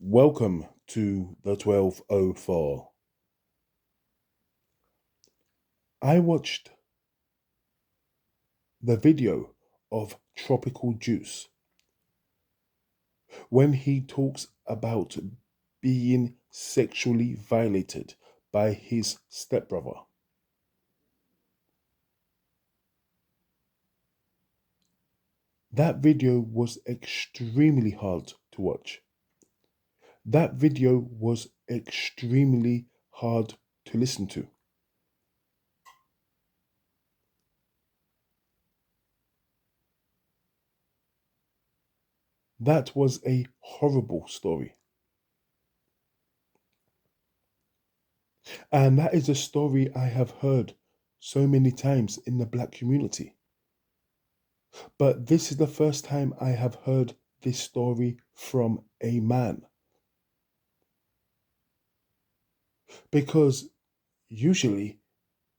Welcome to the 1204. I watched the video of Tropical Juice when he talks about being sexually violated by his stepbrother. That video was extremely hard to watch. That video was extremely hard to listen to. That was a horrible story. And that is a story I have heard so many times in the black community. But this is the first time I have heard this story from a man. Because usually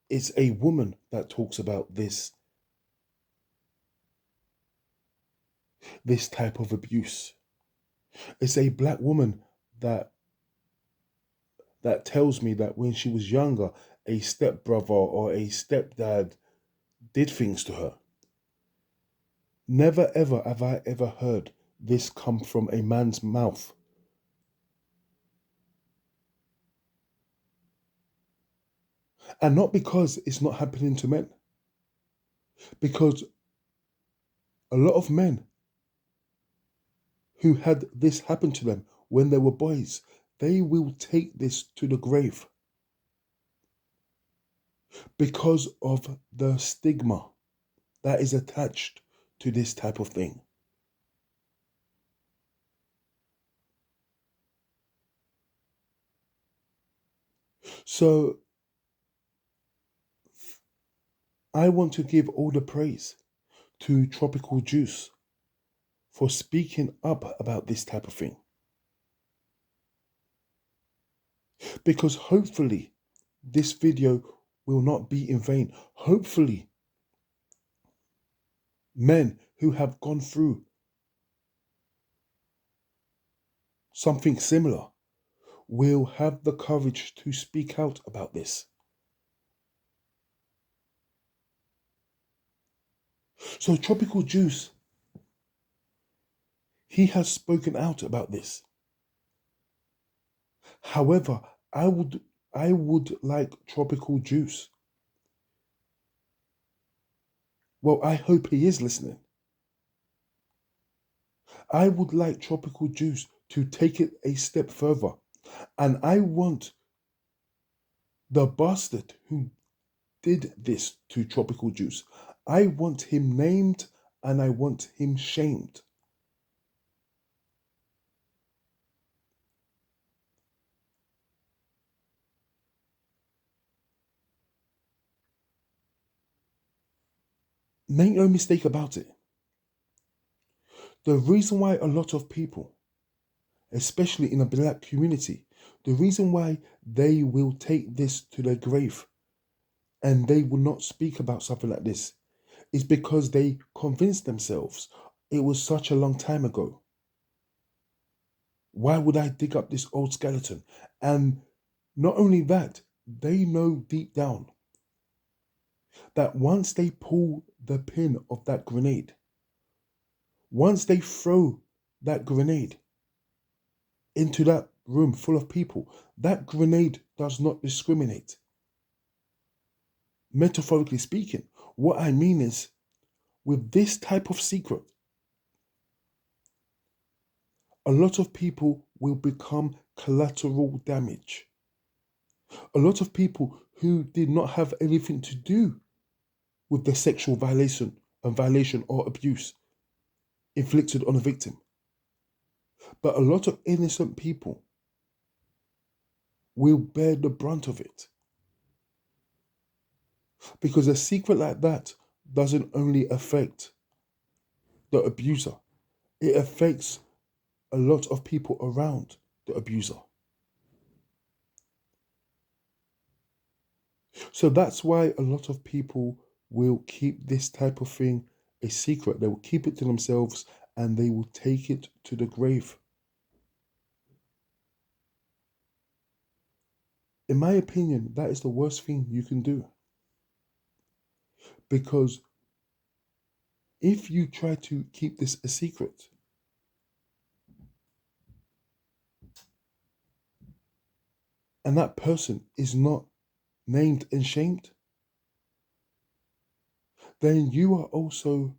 it's a woman that talks about this type of abuse. It's a black woman that tells me that when she was younger, a stepbrother or a stepdad did things to her. Never ever have I ever heard this come from a man's mouth. And not because it's not happening to men. Because a lot of men who had this happen to them when they were boys, they will take this to the grave because of the stigma that is attached to this type of thing. So I want to give all the praise to Tropical Juice for speaking up about this type of thing. Because hopefully this video will not be in vain. Hopefully men who have gone through something similar will have the courage to speak out about this. So Tropical Juice, he has spoken out about this. However, I would like Tropical Juice. Well, I hope he is listening. I would like Tropical Juice to take it a step further. And I want the bastard who did this to Tropical Juice, I want him named and I want him shamed. Make no mistake about it. The reason why a lot of people, especially in the black community, the reason why they will take this to their grave and they will not speak about something like this is because they convinced themselves it was such a long time ago. Why would I dig up this old skeleton? And not only that, they know deep down that once they pull the pin of that grenade, once they throw that grenade into that room full of people, that grenade does not discriminate. Metaphorically speaking, what I mean is, with this type of secret, a lot of people will become collateral damage. A lot of people who did not have anything to do with the sexual violation or abuse inflicted on a victim. But a lot of innocent people will bear the brunt of it. Because a secret like that doesn't only affect the abuser, it affects a lot of people around the abuser. So that's why a lot of people will keep this type of thing a secret. They will keep it to themselves and they will take it to the grave. In my opinion, that is the worst thing you can do. Because if you try to keep this a secret, and that person is not named and shamed, then you are also,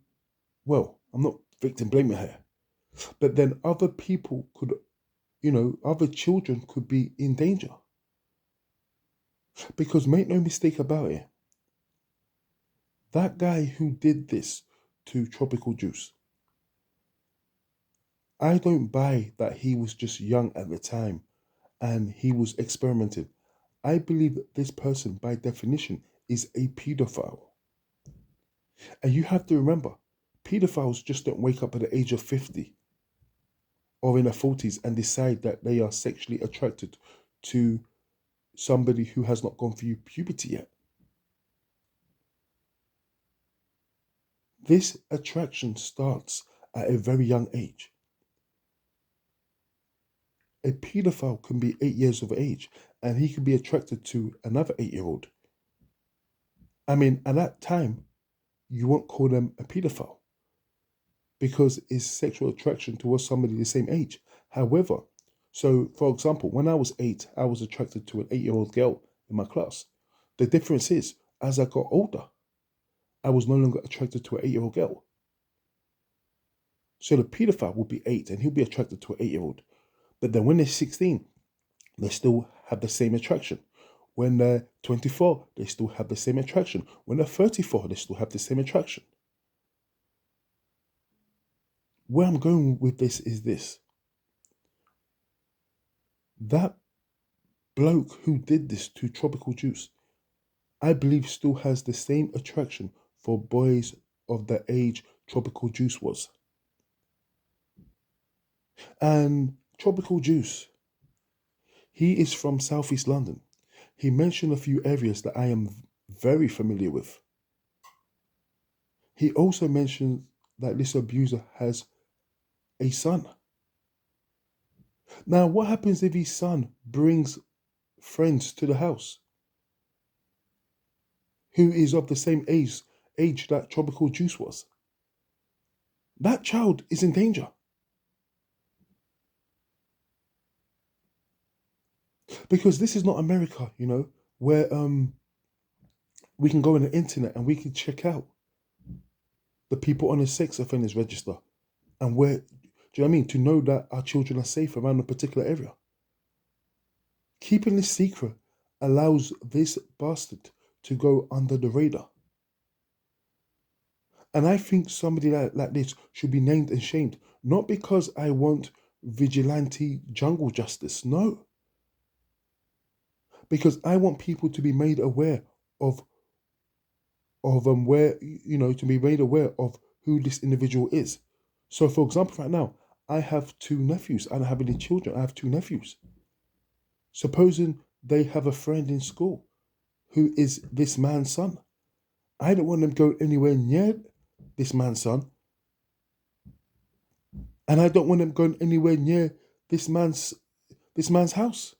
well, I'm not victim blaming here, but then other people could, other children could be in danger. Because make no mistake about it, that guy who did this to Tropical Juice, I don't buy that he was just young at the time and he was experimenting. I believe that this person, by definition, is a pedophile. And you have to remember, pedophiles just don't wake up at the age of 50 or in their 40s and decide that they are sexually attracted to somebody who has not gone through puberty yet. This attraction starts at a very young age. A pedophile can be 8 years of age and he can be attracted to another 8-year-old. I mean, at that time, you won't call them a pedophile because it's sexual attraction towards somebody the same age. However, so for example, when I was 8, I was attracted to an 8-year-old girl in my class. The difference is, as I got older, I was no longer attracted to an 8-year-old girl. So the pedophile will be 8 and he'll be attracted to an 8-year-old. But then when they're 16, they still have the same attraction. When they're 24, they still have the same attraction. When they're 34, they still have the same attraction. Where I'm going with this is this. That bloke who did this to Tropical Juice, I believe still has the same attraction for boys of the age Tropical Juice was. And Tropical Juice, he is from Southeast London. He mentioned a few areas that I am very familiar with. He also mentioned that this abuser has a son. Now, what happens if his son brings friends to the house who is of the same age that Tropical Juice was? That child is in danger. Because this is not America, where we can go on the internet and we can check out the people on the sex offenders register and where, do you know what I mean, to know that our children are safe around a particular area. Keeping this secret allows this bastard to go under the radar. And I think somebody like this should be named and shamed, not because I want vigilante jungle justice, no. Because I want people to be made aware of where, to be made aware of who this individual is. So for example, right now, I have 2 nephews. I don't have any children. I have 2 nephews. Supposing they have a friend in school who is this man's son. I don't want them go anywhere near this man's son. And I don't want them going anywhere near this man's house.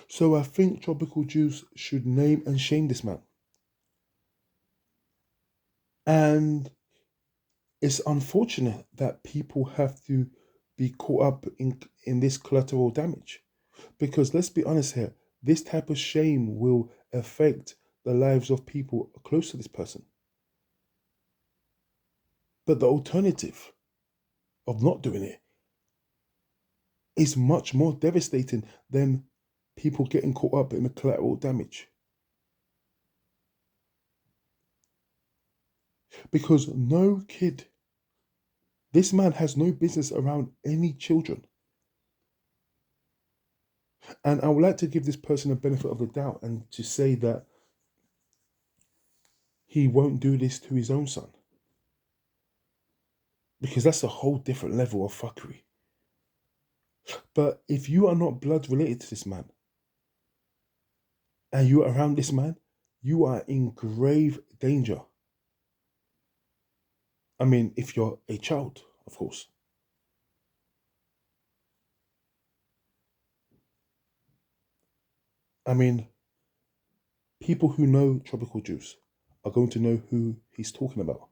So I think Tropical Juice should name and shame this man. And it's unfortunate that people have to be caught up in this collateral damage. Because let's be honest here, this type of shame will affect the lives of people close to this person. But the alternative of not doing it is much more devastating than people getting caught up in the collateral damage. Because no kid, this man has no business around any children. And I would like to give this person a benefit of the doubt and to say that he won't do this to his own son. Because that's a whole different level of fuckery. But if you are not blood related to this man and you are around this man, you are in grave danger. I mean, if you're a child, of course. I mean, people who know Tropical Juice are going to know who he's talking about.